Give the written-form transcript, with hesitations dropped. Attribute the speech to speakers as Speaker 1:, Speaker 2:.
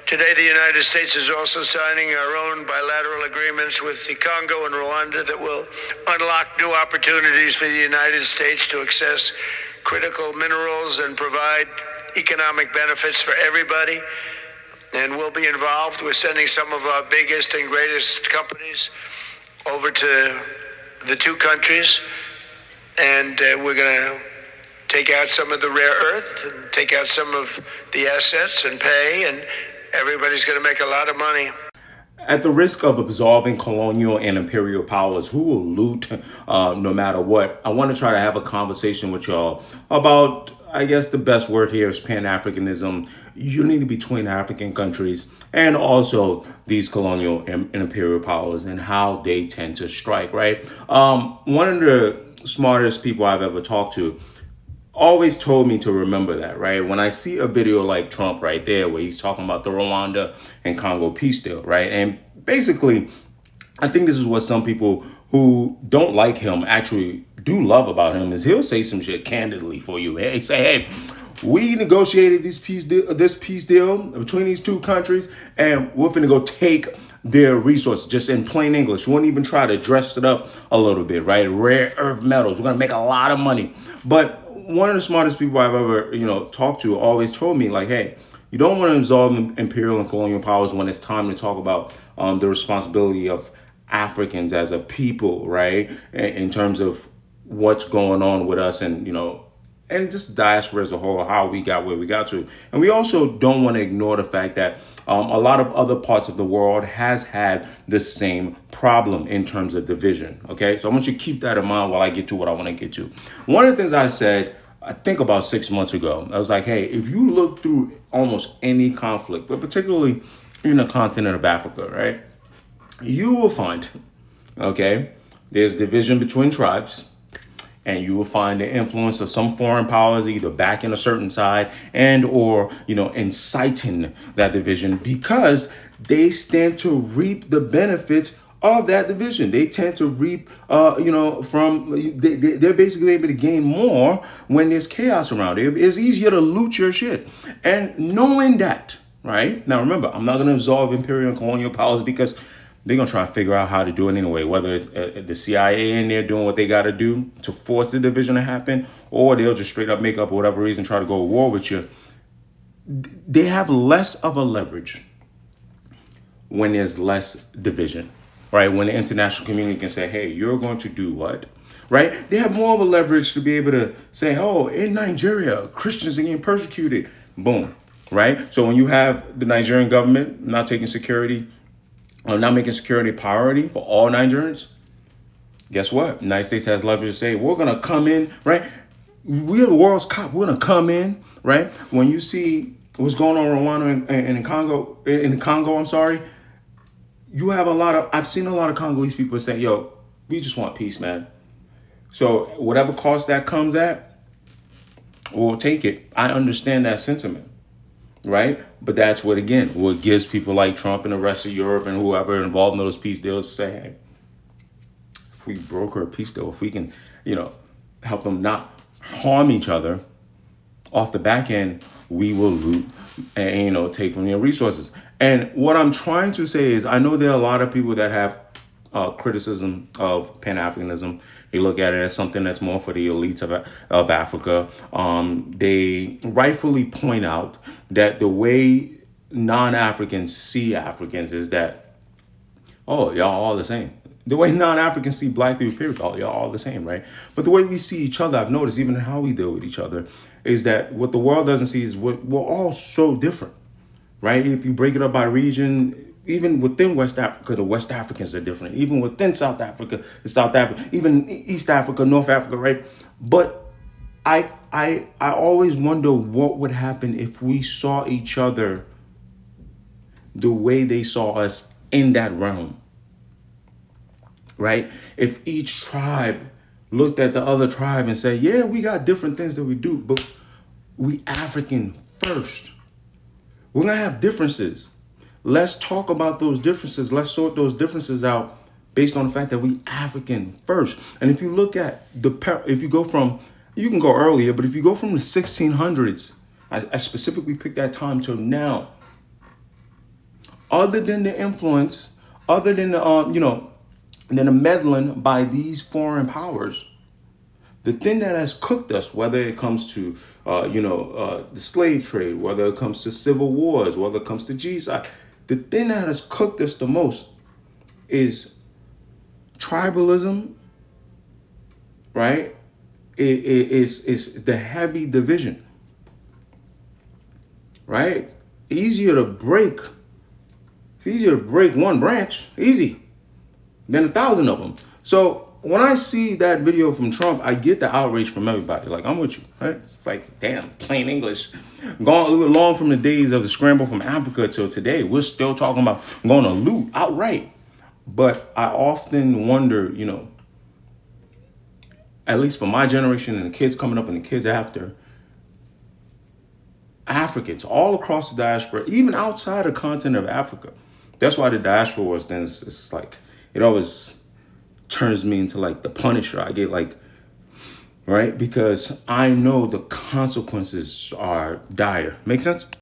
Speaker 1: Today, the United States is also signing our own bilateral agreements with the Congo and Rwanda that will unlock new opportunities for the United States to access critical minerals and provide economic benefits for everybody. And we'll be involved with sending some of our biggest and greatest companies over to the two countries. And we're going to take out some of the rare earth and take out some of the assets and pay, and everybody's going to make a lot of money.
Speaker 2: At the risk of absorbing colonial and imperial powers who will loot no matter what, I want to try to have a conversation with y'all about, I guess the best word here is Pan-Africanism, unity between African countries, and also these colonial and imperial powers and how they tend to strike, right? One of the smartest people I've ever talked to always told me to remember that, right? When I see a video like Trump right there, where he's talking about the Rwanda and Congo peace deal, right? And basically, I think this is what some people who don't like him actually do love about him is he'll say some shit candidly for you. Hey, say, hey, we negotiated this peace deal between these two countries, and we're finna go take their resources, just in plain English. We won't even try to dress it up a little bit, right? Rare earth metals. We're gonna make a lot of money. But one of the smartest people I've ever, talked to always told me, like, hey, you don't want to absorb imperial and colonial powers when it's time to talk about the responsibility of Africans as a people, right? In terms of what's going on with us and just diaspora as a whole, how we got where we got to. And we also don't want to ignore the fact that a lot of other parts of the world has had the same problem in terms of division. Okay, so I want you to keep that in mind while I get to what I want to get to. One of the things I said, I think about 6 months ago, I was like, hey, if you look through almost any conflict, but particularly in the continent of Africa, right, you will find, okay, there's division between tribes, and you will find the influence of some foreign powers either backing a certain side and or inciting that division, because they stand to reap the benefits of that division. They tend to reap they're basically able to gain more when there's chaos around. It's easier to loot your shit. And knowing that, right, now remember, I'm not going to absorb imperial and colonial powers because they're going to try to figure out how to do it anyway, whether it's the CIA in there doing what they got to do to force the division to happen, or they'll just straight up make up whatever reason, try to go to war with you. They have less of a leverage when there's less division, right? When the international community can say, hey, you're going to do what, right? They have more of a leverage to be able to say, oh, in Nigeria, Christians are getting persecuted. Boom, right? So when you have the Nigerian government not taking security, not making security a priority for all Nigerians, guess what? The United States has leverage to say, we're going to come in, right? We're the world's cop. We're going to come in, right? When you see what's going on in Rwanda and in Congo, I'm sorry, you have I've seen a lot of Congolese people say, yo, we just want peace, man. So whatever cost that comes at, we'll take it. I understand that sentiment. Right. But that's what gives people like Trump and the rest of Europe and whoever involved in those peace deals say, hey, if we broker a peace deal, if we can, help them not harm each other off the back end, we will loot and, take from their resources. And what I'm trying to say is, I know there are a lot of people that have criticism of Pan-Africanism. They look at it as something that's more for the elites of Africa. They rightfully point out that the way non-Africans see Africans is that, oh, y'all all the same. The way non-Africans see black people, period, y'all all the same, right? But the way we see each other, I've noticed, even how we deal with each other, is that what the world doesn't see is we're all so different, right? If you break it up by region, even within West Africa, the West Africans are different. Even within South Africa, the South Africa, even East Africa, North Africa, right? But I always wonder what would happen if we saw each other the way they saw us in that realm, right? If each tribe looked at the other tribe and said, yeah, we got different things that we do, but we African first. We're going to have differences. Let's talk about those differences. Let's sort those differences out based on the fact that we African first. And if you look at if you go from, you can go earlier, but if you go from the 1600s, I specifically picked that time till now, other than the influence, other than than the meddling by these foreign powers. The thing that has cooked us, whether it comes to the slave trade, whether it comes to civil wars, whether it comes to genocide, the thing that has cooked us the most is tribalism, right? Is the heavy division, right? It's easier to break one branch, easy, than 1,000 of them. So when I see that video from Trump, I get the outrage from everybody. Like, I'm with you, right? It's like, damn, plain English. Gone long from the days of the scramble from Africa till today. We're still talking about going to loot outright. But I often wonder, at least for my generation and the kids coming up and the kids after, Africans all across the diaspora, even outside the continent of Africa. That's why the diaspora was then, it's like, it always turns me into like the Punisher. I get like, right? Because I know the consequences are dire. Make sense?